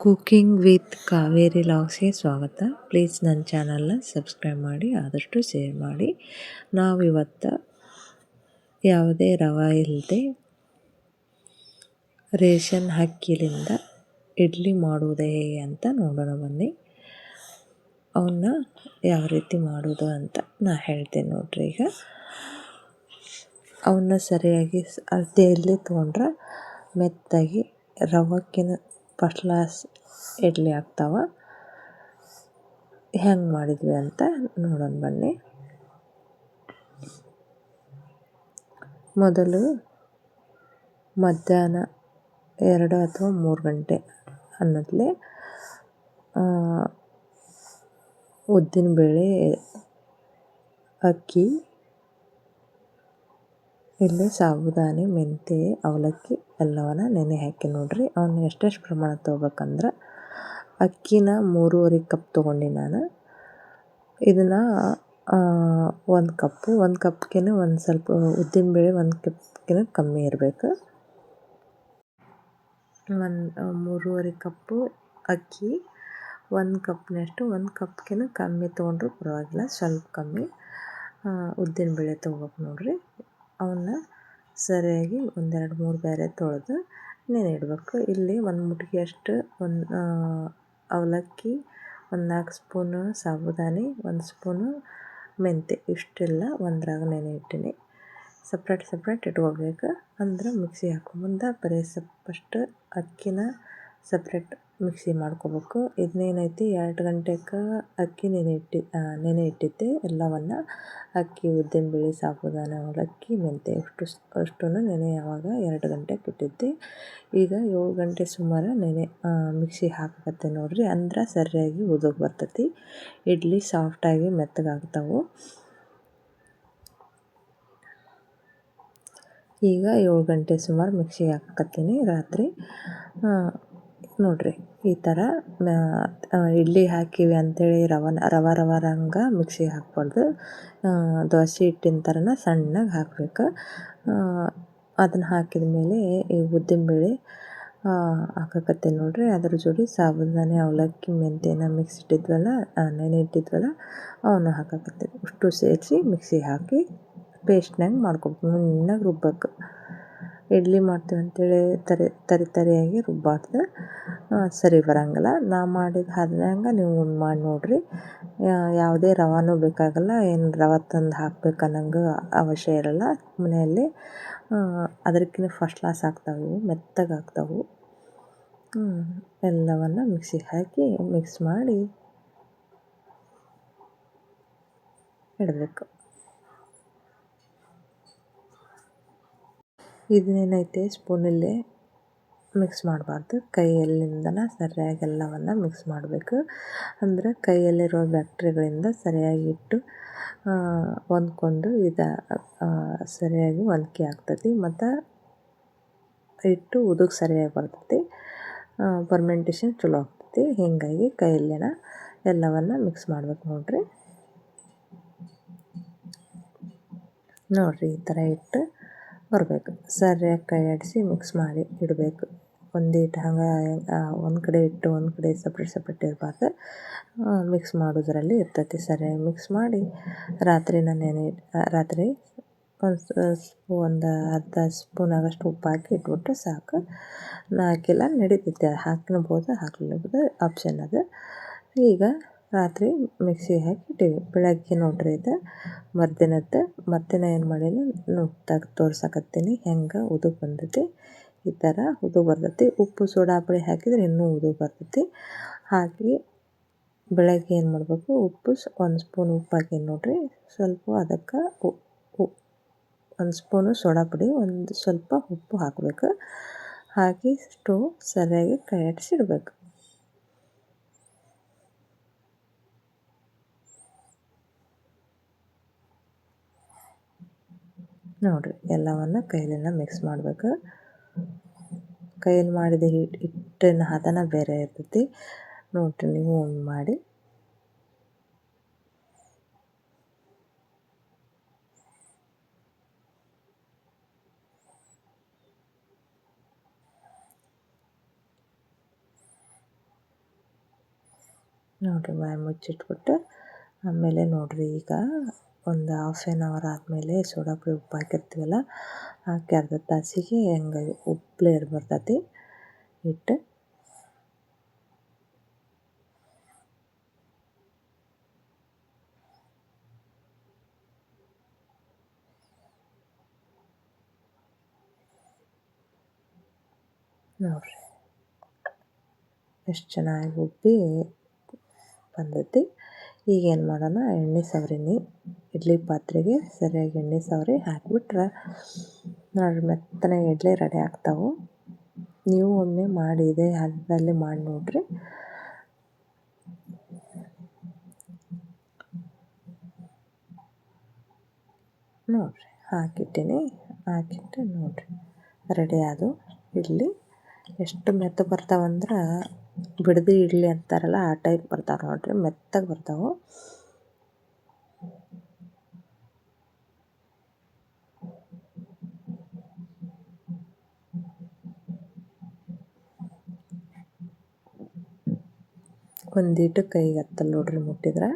Cooking with Kaveri ಲಾಗ್ಸ್ಗೆ ಸ್ವಾಗತ. Please ನನ್ನ ಚಾನಲ್ನ ಸಬ್ಸ್ಕ್ರೈಬ್ ಮಾಡಿ, ಆದಷ್ಟು ಶೇರ್ ಮಾಡಿ. ನಾವಿವತ್ತು ಯಾವುದೇ ರವೆ ಇಲ್ಲದೆ ರೇಷನ್ ಅಕ್ಕಿಲಿಂದ ಇಡ್ಲಿ ಮಾಡುವುದೇ ಅಂತ ನೋಡೋಣ ಬನ್ನಿ. ಅವನ್ನ ಯಾವ ರೀತಿ ಮಾಡೋದು ಅಂತ ನಾ ಹೇಳ್ತೇನೆ ನೋಡ್ರಿ. ಈಗ ಅವನ್ನ ಸರಿಯಾಗಿ ಅಳತೆಯಲ್ಲಿ ತೊಗೊಂಡ್ರೆ ಮೆತ್ತಾಗಿ ರವಕ್ಕಿನ ಫಸ್ಟ್ ಕ್ಲಾಸ್ ಇಡ್ಲಿ ಆಗ್ತಾವ. ಹೆಂಗೆ ಮಾಡಿದ್ವಿ ಅಂತ ನೋಡೋಣ ಬನ್ನಿ. ಮೊದಲು ಮಧ್ಯಾಹ್ನ 2 ಅಥವಾ 3 ಗಂಟೆ ಅನ್ನೋದ್ಲೆ ಉದ್ದಿನಬೇಳೆ, ಅಕ್ಕಿ, ಇಲ್ಲಿ ಸಾಬುದಾನಿ, ಮೆಂತ್ಯ, ಅವಲಕ್ಕಿ ಎಲ್ಲವನ್ನ ನೆನೆ ಹಾಕಿ ನೋಡ್ರಿ. ಅವನ್ನ ಎಷ್ಟೆಷ್ಟು ಪ್ರಮಾಣ ತೊಗೋಬೇಕಂದ್ರೆ, ಅಕ್ಕಿನ 3.5 ಕಪ್ ತೊಗೊಂಡು ನಾನು. ಇದನ್ನು 1 ಕಪ್ಗಿನ ಒಂದು ಸ್ವಲ್ಪ ಉದ್ದಿನಬೇಳೆ 1 ಕಪ್ಗಿನ ಕಮ್ಮಿ ಇರಬೇಕು. 3.5 ಕಪ್ಪು ಅಕ್ಕಿ, 1 ಕಪ್ನಷ್ಟು 1 ಕಪ್ಗಿನ ಕಮ್ಮಿ ತೊಗೊಂಡ್ರು ಪರವಾಗಿಲ್ಲ, ಸ್ವಲ್ಪ ಕಮ್ಮಿ ಉದ್ದಿನಬೇಳೆ ತೊಗೋಬೇಕು ನೋಡ್ರಿ. ಅವನ್ನ ಸರಿಯಾಗಿ 1-2-3 ಬೇರೆ ತೊಳೆದು ನೆನೆ ಇಡಬೇಕು. ಇಲ್ಲಿ 1 ಮುಟ್ಗಿಯಷ್ಟು ಅವಲಕ್ಕಿ, 4 ಸ್ಪೂನು ಸಾಬುದಾನಿ, 1 ಸ್ಪೂನು ಮೆಂತ್ಯ, ಇಷ್ಟೆಲ್ಲ ಒಂದ್ರಾಗ ನೆನೆ ಇಟ್ಟಿನಿ. ಸಪ್ರೇಟ್ ಇಟ್ಕೋಬೇಕು. ಅಂದ್ರೆ ಮಿಕ್ಸಿ ಹಾಕೋ ಬರೀ ಫಸ್ಟ್ ಅಕ್ಕಿನ ಸಪ್ರೇಟ್ ಮಿಕ್ಸಿ ಮಾಡ್ಕೋಬೇಕು. ಇದನ್ನೇನೈತಿ 2 ಗಂಟೆಗೆ ಅಕ್ಕಿ ನೆನೆ ಇಟ್ಟಿದ್ದೆ ಎಲ್ಲವನ್ನು. ಅಕ್ಕಿ, ಉದ್ದಿನಬೇಳೆ, ಸಾಬುದಾನಿ, ಅವಲಕ್ಕಿ, ಮೆಂತ್ಯ ಅಷ್ಟನ್ನು ನೆನೆಯುವಾಗ 2 ಗಂಟೆಗೆ ಇಟ್ಟಿದ್ದೆ. ಈಗ 7 ಗಂಟೆ ಸುಮಾರು ಮಿಕ್ಸಿ ಹಾಕಕತ್ತೆ ನೋಡ್ರಿ. ಅಂದ್ರೆ ಸರಿಯಾಗಿ ಉದುಗ್ ಬರ್ತೈತಿ, ಇಡ್ಲಿ ಸಾಫ್ಟಾಗಿ ಮೆತ್ತಗಾಗ್ತಾವೆ. ಈಗ 7 ಗಂಟೆ ಸುಮಾರು ಮಿಕ್ಸಿಗೆ ಹಾಕಕತ್ತೀನಿ ರಾತ್ರಿ. ನೋಡ್ರಿ ಈ ಥರ ಇಡ್ಲಿ ಹಾಕಿವಿ ಅಂಥೇಳಿ ರವಾರಂಗೆ ಮಿಕ್ಸಿಗೆ ಹಾಕ್ಬಾರ್ದು. ದೋಸೆ ಹಿಟ್ಟಿನ ಥರನ ಸಣ್ಣಗೆ ಹಾಕಬೇಕು. ಅದನ್ನು ಹಾಕಿದ ಮೇಲೆ ಈ ಉದ್ದಿನಬೇಳೆ ಹಾಕಕತ್ತೀನಿ ನೋಡ್ರಿ. ಅದ್ರ ಜೋಡಿ ಸಾಬುದಾನಿ, ಅವಲಕ್ಕಿ, ಮೆಂತ್ಯನ ನೆನೆ ಇಟ್ಟಿದ್ವಲ್ಲ ಅವನ್ನ ಹಾಕಕತ್ತೀನಿ. ಅಷ್ಟು ಸೇರಿಸಿ ಮಿಕ್ಸಿಗೆ ಹಾಕಿ ಪೇಸ್ಟ್ನಾಗ ಮಾಡ್ಕೊಬೇಕು. ನುಣ್ಣಗೆ ರುಬ್ಬಬೇಕು. ಇಡ್ಲಿ ಮಾಡ್ತೀವಿ ಅಂಥೇಳಿ ತರಿಯಾಗಿ ರುಬ್ಬಾರ್ದು, ಸರಿ ಬರೋಂಗಿಲ್ಲ. ನಾ ಮಾಡಿದ ಹದನ್ಯಾಗ ನೀವು ಮಾಡಿ ನೋಡಿರಿ. ಯಾವುದೇ ರವಾನೂ ಬೇಕಾಗಲ್ಲ, ಏನು ರವೆ ತಂದು ಹಾಕ್ಬೇಕು ಅನ್ನೋಂಗೆ ಅವಶ್ಯ ಇರಲ್ಲ. ಮನೆಯಲ್ಲಿ ಅದಕ್ಕಿಂತ ಫಸ್ಟ್ ಕ್ಲಾಸ್ ಆಗ್ತಾವೆ, ಮೆತ್ತಗಾಗ್ತಾವೆ. ಎಲ್ಲವನ್ನು ಮಿಕ್ಸಿಗೆ ಹಾಕಿ ಮಿಕ್ಸ್ ಮಾಡಿ ಇಡಬೇಕು. ಇದನ್ನೇನೈತೆ ಸ್ಪೂನಲ್ಲೇ ಮಿಕ್ಸ್ ಮಾಡಬಾರ್ದು, ಕೈಯಲ್ಲಿಂದನ ಸರಿಯಾಗಿ ಎಲ್ಲವನ್ನು ಮಿಕ್ಸ್ ಮಾಡಬೇಕು. ಅಂದರೆ ಕೈಯಲ್ಲಿರೋ ಬ್ಯಾಕ್ಟೀರಿಯಾಗಳಿಂದ ಸರಿಯಾಗಿ ಇಟ್ಟು ಹೊಂದ್ಕೊಂಡು ಸರಿಯಾಗಿ ಹೊಂದ್ಕೆ ಆಗ್ತೈತಿ. ಮತ್ತು ಇಟ್ಟು ಉದುಗ್ ಸರಿಯಾಗಿ ಬರ್ತೈತಿ, ಫರ್ಮೆಂಟೇಷನ್ ಚಲೋ ಆಗ್ತೈತಿ. ಹೀಗಾಗಿ ಕೈಯಲ್ಲೇನ ಎಲ್ಲವನ್ನು ಮಿಕ್ಸ್ ಮಾಡ್ಬೇಕು ನೋಡ್ರಿ. ನೋಡಿರಿ ಈ ಥರ ಇಟ್ಟು ಬರಬೇಕು. ಸರಿಯಾಗಿ ಕೈ ಆಡಿಸಿ ಮಿಕ್ಸ್ ಮಾಡಿ ಇಡಬೇಕು. ಒಂದೀಟು ಹಂಗೆ ಒಂದು ಕಡೆ ಇಟ್ಟು ಒಂದು ಕಡೆ ಸಪ್ರೇಟ್ ಇರಬಾರ್ದು. ಮಿಕ್ಸ್ ಮಾಡೋದ್ರಲ್ಲಿ ಇರ್ತೈತಿ. ಸರಿಯಾಗಿ ಮಿಕ್ಸ್ ಮಾಡಿ ರಾತ್ರಿ ಒಂದು ಅರ್ಧ ಸ್ಪೂನ್ ಆಗೋಷ್ಟು ಉಪ್ಪು ಹಾಕಿ ಇಟ್ಬಿಟ್ರೆ ಸಾಕು. ಹಾಕಿಲ್ಲ ನಡೀತೈತೆ, ಹಾಕ್ಬೋದು ಹಾಕ್ಲಿಬೋದು, ಆಪ್ಷನ್ ಅದು. ಈಗ ರಾತ್ರಿ ಮಿಕ್ಸಿಗೆ ಹಾಕಿ ಇಟ್ಟೀವಿ. ಬೆಳಗ್ಗೆ ನೋಡ್ರಿ ಇದು ಮರ್ದಿನ ಏನು ಮಾಡೀನಿ ತೋರ್ಸಕತ್ತೀನಿ ಹೆಂಗೆ ಉದುಗ್ ಬಂದೈತಿ. ಈ ಥರ ಉದುಗ್ ಬರ್ತೈತಿ. ಉಪ್ಪು ಸೋಡಾ ಪುಡಿ ಹಾಕಿದ್ರೆ ಇನ್ನೂ ಉದುಗ್ ಬರ್ತೈತಿ. ಹಾಕಿ ಬೆಳಗ್ಗೆ ಏನು ಮಾಡಬೇಕು, 1 ಸ್ಪೂನ್ ಉಪ್ಪು ಹಾಕೀನಿ ನೋಡ್ರಿ. ಸ್ವಲ್ಪ ಅದಕ್ಕೆ 1 ಸ್ಪೂನು ಸೋಡಾ ಪುಡಿ, ಒಂದು ಸ್ವಲ್ಪ ಉಪ್ಪು ಹಾಕಬೇಕು. ಹಾಕಿ ಸ್ಟವ್ ಸರಿಯಾಗಿ ಕೈ ಆಡಿಸಿ ಇಡಬೇಕು. ನೋಡಿರಿ ಎಲ್ಲವನ್ನು ಕೈಲಿಂದ ಮಿಕ್ಸ್ ಮಾಡಬೇಕು. ಕೈಯಲ್ಲಿ ಮಾಡಿದ ಹಿಟ್ಟಿನ ಹದನ ಬೇರೆ ಇರ್ತೈತಿ. ನೋಡಿರಿ ನೀವು ಮಾಡಿ. ನೋಡಿರಿ ಮುಚ್ಚಿಟ್ಬಿಟ್ಟು ಆಮೇಲೆ ನೋಡಿರಿ ಈಗ ಒಂದು ಹಾಫ್ ಆನ್ ಅವರ್ ಆದಮೇಲೆ ಸೋಡಾ ಪುಡಿ ಉಪ್ಪು ಹಾಕಿರ್ತೀವಲ್ಲ ಹಾಕಿ ಅರ್ಧ ತಾಸಿಗೆ ಹೆಂಗೆ ಉಪ್ಪು ಬರ್ತೈತಿ ಹಿಟ್ಟು ನೋಡಿರಿ ಎಷ್ಟು ಚೆನ್ನಾಗಿ ಉಬ್ಬಿ ಬಂದೈತಿ. ಈಗೇನು ಮಾಡೋಣ, ಎಣ್ಣೆ ಸವರೀನಿ ಇಡ್ಲಿ ಪಾತ್ರೆಗೆ ಸರಿಯಾಗಿ ಎಣ್ಣೆ ಸವರಿ ಹಾಕಿಬಿಟ್ರೆ ನೋಡಿರಿ ಮೆತ್ತನೆ ಇಡ್ಲಿ ರೆಡಿ ಆಗ್ತಾವೆ. ನೀವು ಒಮ್ಮೆ ಮಾಡಿ ಇದೇ ಹದದಲ್ಲಿ ಮಾಡಿ ನೋಡಿರಿ. ನೋಡಿರಿ ಹಾಕಿಟ್ಟೀನಿ, ಹಾಕಿಟ್ಟು ನೋಡಿರಿ ರೆಡಿ ಆದವು ಇಡ್ಲಿ. ಎಷ್ಟು ಮೆತ್ತಗೆ ಬರ್ತಾವಂದ್ರೆ ಬಿಡದಿ ಇಡ್ಲಿ ಅಂತಾರಲ್ಲ ಆ ಟೈಪ್ ಬರ್ತಾವೆ ನೋಡಿರಿ, ಮೆತ್ತಗೆ ಬರ್ತಾವೆ. ಒಂದೀಟು ಕೈಗೆ ಹತ್ತಲ್ಲ ನೋಡಿರಿ ಮುಟ್ಟಿದ್ರೆ.